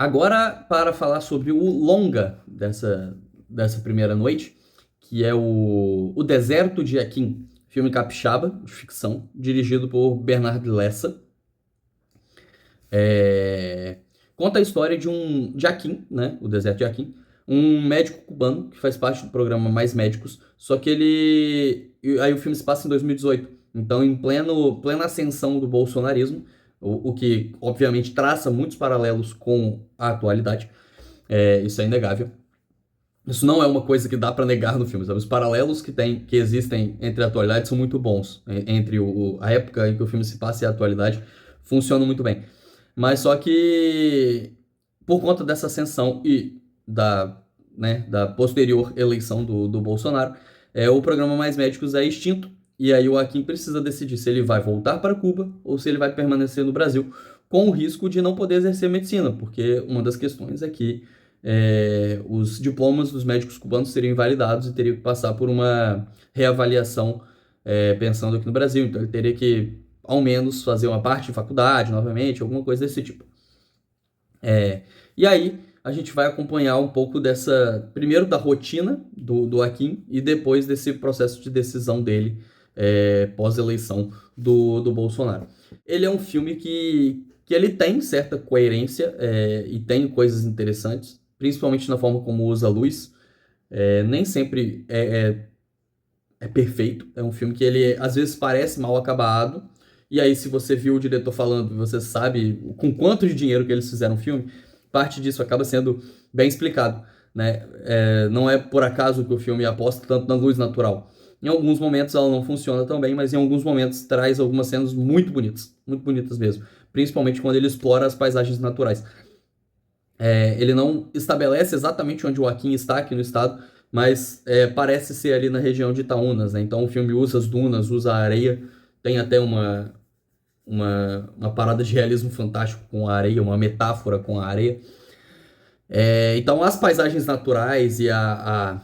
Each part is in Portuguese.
Agora, para falar sobre o longa dessa primeira noite, que é o Deserto de Joaquim, filme capixaba, de ficção, dirigido por Bernard Lessa. É, Conta a história de um Joaquim, né, o Deserto de Joaquim, um médico cubano que faz parte do programa Mais Médicos, só que aí o filme se passa em 2018, então em plena ascensão do bolsonarismo, o que obviamente traça muitos paralelos com a atualidade, isso é inegável. Isso não é uma coisa que dá pra negar no filme, sabe? Os paralelos que existem entre a atualidade são muito bons, entre a época em que o filme se passa e a atualidade funcionam muito bem. Mas só que por conta dessa ascensão e da posterior eleição do Bolsonaro, o programa Mais Médicos é extinto. E aí o Joaquim precisa decidir se ele vai voltar para Cuba ou se ele vai permanecer no Brasil, com o risco de não poder exercer medicina, porque uma das questões é que os diplomas dos médicos cubanos seriam invalidados e teriam que passar por uma reavaliação, pensando aqui no Brasil. Então ele teria que, ao menos, fazer uma parte de faculdade novamente, alguma coisa desse tipo. E aí a gente vai acompanhar um pouco primeiro da rotina do Joaquim e depois desse processo de decisão dele pós-eleição do Bolsonaro. Ele é um filme que ele tem certa coerência e tem coisas interessantes, principalmente na forma como usa a luz. Nem sempre é perfeito. É um filme que ele às vezes parece mal acabado. E aí, se você viu o diretor falando, você sabe com quanto de dinheiro que eles fizeram o filme, parte disso acaba sendo bem explicado, né? Não é por acaso que o filme aposta tanto na luz natural. Em alguns momentos ela não funciona tão bem, mas em alguns momentos traz algumas cenas muito bonitas mesmo. Principalmente quando ele explora as paisagens naturais. Ele não estabelece exatamente onde o Joaquim está aqui no estado, mas parece ser ali na região de Itaúnas, né? Então o filme usa as dunas, usa a areia, tem até uma parada de realismo fantástico com a areia, uma metáfora com a areia. Então as paisagens naturais e a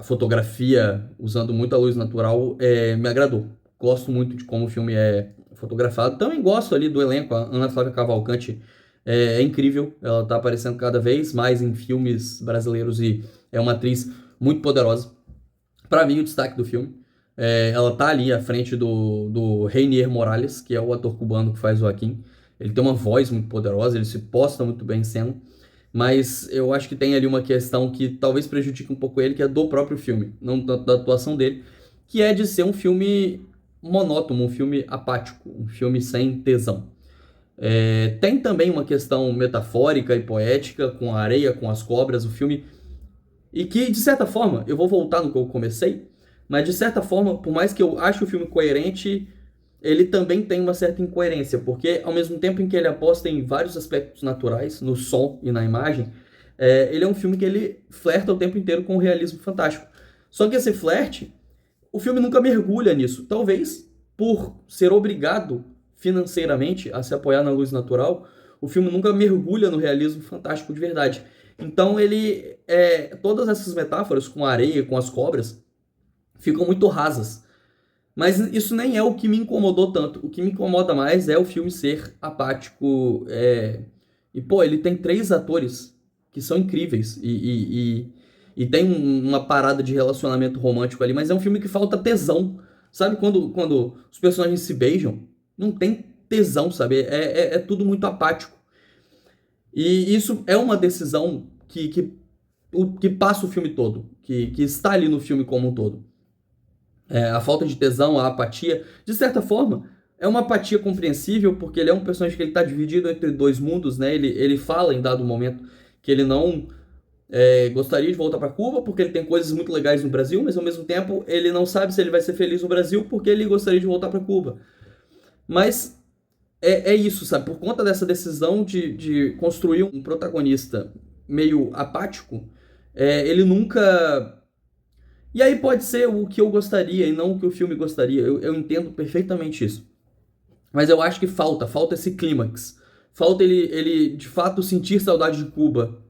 fotografia usando muita luz natural me agradou. Gosto muito de como o filme é fotografado. Também gosto ali do elenco. A Ana Flávia Cavalcante é incrível. Ela está aparecendo cada vez mais em filmes brasileiros e é uma atriz muito poderosa. Para mim, o destaque do filme. Ela tá ali à frente do Reinier Morales, que é o ator cubano que faz o Joaquim. Ele tem uma voz muito poderosa, ele se posta muito bem em cena. Mas eu acho que tem ali uma questão que talvez prejudique um pouco ele, que é do próprio filme, não tanto da atuação dele, que é de ser um filme monótono, um filme apático, um filme sem tesão. Tem também uma questão metafórica e poética com a areia, com as cobras, o filme, e que, de certa forma, eu vou voltar no que eu comecei, mas de certa forma, por mais que eu ache o filme coerente, ele também tem uma certa incoerência, porque ao mesmo tempo em que ele aposta em vários aspectos naturais, no som e na imagem, ele é um filme que ele flerta o tempo inteiro com o realismo fantástico. Só que esse flerte, o filme nunca mergulha nisso. Talvez por ser obrigado financeiramente a se apoiar na luz natural, o filme nunca mergulha no realismo fantástico de verdade. Então todas essas metáforas com a areia, com as cobras, ficam muito rasas. Mas isso nem é o que me incomodou tanto. O que me incomoda mais é o filme ser apático. E, pô, ele tem três atores que são incríveis. E tem uma parada de relacionamento romântico ali, mas é um filme que falta tesão. Sabe quando os personagens se beijam? Não tem tesão, sabe? É tudo muito apático. E isso é uma decisão que passa o filme todo, que está ali no filme como um todo. A falta de tesão, a apatia, de certa forma, é uma apatia compreensível, porque ele é um personagem que ele está dividido entre dois mundos, né? Ele fala em dado momento que ele não gostaria de voltar para Cuba, porque ele tem coisas muito legais no Brasil, mas ao mesmo tempo ele não sabe se ele vai ser feliz no Brasil, porque ele gostaria de voltar para Cuba. Mas é isso, sabe? Por conta dessa decisão de construir um protagonista meio apático, ele nunca. E aí pode ser o que eu gostaria e não o que o filme gostaria. Eu entendo perfeitamente isso. Mas eu acho que falta esse clímax. Falta ele de fato sentir saudade de Cuba.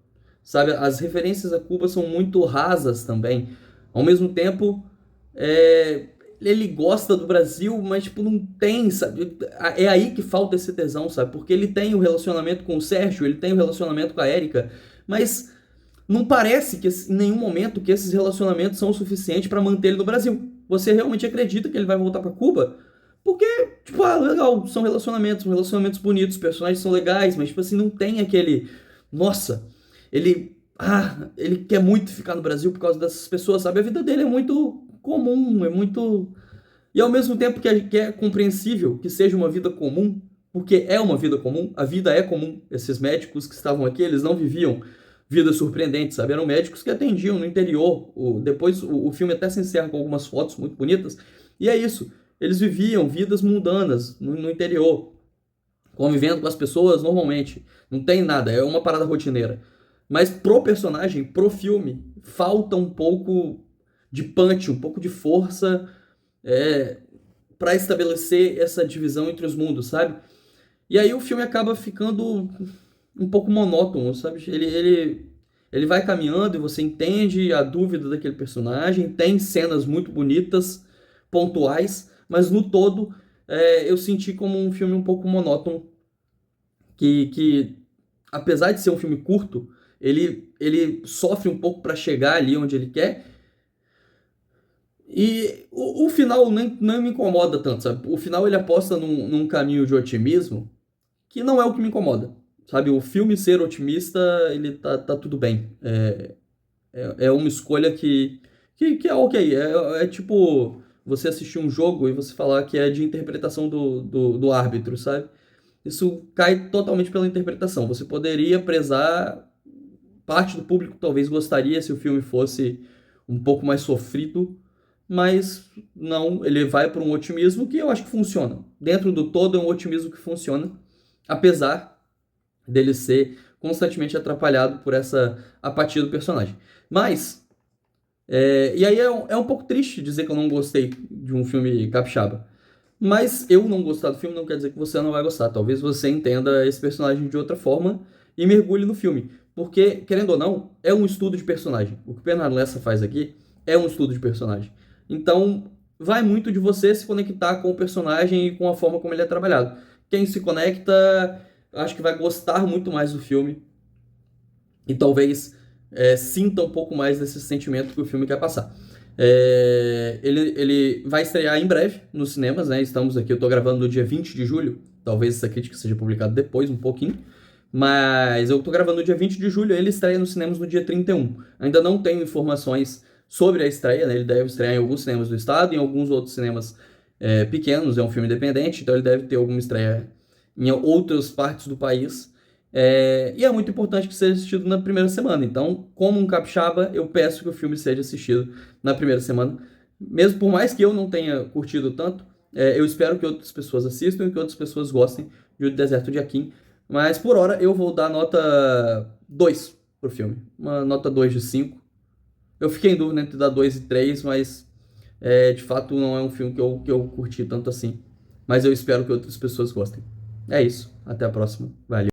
Sabe? As referências a Cuba são muito rasas também. Ao mesmo tempo, ele gosta do Brasil, mas, tipo, não tem, sabe? É aí que falta esse tesão, sabe? Porque ele tem o relacionamento com o Sérgio, ele tem o relacionamento com a Érica, mas não parece que em nenhum momento que esses relacionamentos são o suficiente para manter ele no Brasil. Você realmente acredita que ele vai voltar para Cuba? Porque, tipo, legal, são relacionamentos bonitos, os personagens são legais, mas, tipo assim, não tem aquele. Nossa, ele quer muito ficar no Brasil por causa dessas pessoas, sabe? A vida dele é muito comum, é muito. E ao mesmo tempo que é compreensível que seja uma vida comum, porque é uma vida comum, a vida é comum. Esses médicos que estavam aqui, eles não viviam vidas surpreendentes, sabe? Eram médicos que atendiam no interior. Depois o filme até se encerra com algumas fotos muito bonitas. E é isso. Eles viviam vidas mundanas no interior, convivendo com as pessoas normalmente. Não tem nada, é uma parada rotineira. Mas pro personagem, pro filme, falta um pouco de punch, um pouco de força para estabelecer essa divisão entre os mundos, sabe? E aí o filme acaba ficando um pouco monótono, sabe? Ele vai caminhando e você entende a dúvida daquele personagem, tem cenas muito bonitas, pontuais, mas no todo eu senti como um filme um pouco monótono, que apesar de ser um filme curto, ele sofre um pouco para chegar ali onde ele quer. E o final nem, não me incomoda tanto, sabe? O final ele aposta num caminho de otimismo que não é o que me incomoda, sabe? O filme ser otimista, ele tá tudo bem. É uma escolha que é ok. É tipo você assistir um jogo e você falar que é de interpretação do árbitro, sabe? Isso cai totalmente pela interpretação. Você poderia prezar, parte do público talvez gostaria se o filme fosse um pouco mais sofrido, mas não, ele vai para um otimismo que eu acho que funciona. Dentro do todo é um otimismo que funciona, apesar dele ser constantemente atrapalhado por essa apatia do personagem. Mas, e aí é um pouco triste dizer que eu não gostei de um filme capixaba. Mas eu não gostar do filme não quer dizer que você não vai gostar. Talvez você entenda esse personagem de outra forma e mergulhe no filme. Porque, querendo ou não, é um estudo de personagem. O que o Bernardo Lessa faz aqui é um estudo de personagem. Então, vai muito de você se conectar com o personagem e com a forma como ele é trabalhado. Quem se conecta, acho que vai gostar muito mais do filme e talvez sinta um pouco mais desse sentimento que o filme quer passar. Ele vai estrear em breve nos cinemas, né? Estamos aqui, eu tô gravando no dia 20 de julho. Talvez essa crítica seja publicada depois, um pouquinho. Mas eu tô gravando no dia 20 de julho, ele estreia nos cinemas no dia 31. Ainda não tenho informações sobre a estreia, né? Ele deve estrear em alguns cinemas do estado, em alguns outros cinemas pequenos, é um filme independente, então ele deve ter alguma estreia em outras partes do país. E é muito importante que seja assistido na primeira semana. Então, como um capixaba, eu peço que o filme seja assistido na primeira semana. Mesmo por mais que eu não tenha curtido tanto, eu espero que outras pessoas assistam e que outras pessoas gostem de O Deserto de Akin. Mas por hora eu vou dar nota 2 pro filme. Uma nota 2 de 5. Eu fiquei em dúvida entre dar 2 e 3, mas de fato não é um filme que eu curti tanto assim. Mas eu espero que outras pessoas gostem. É isso. Até a próxima. Valeu.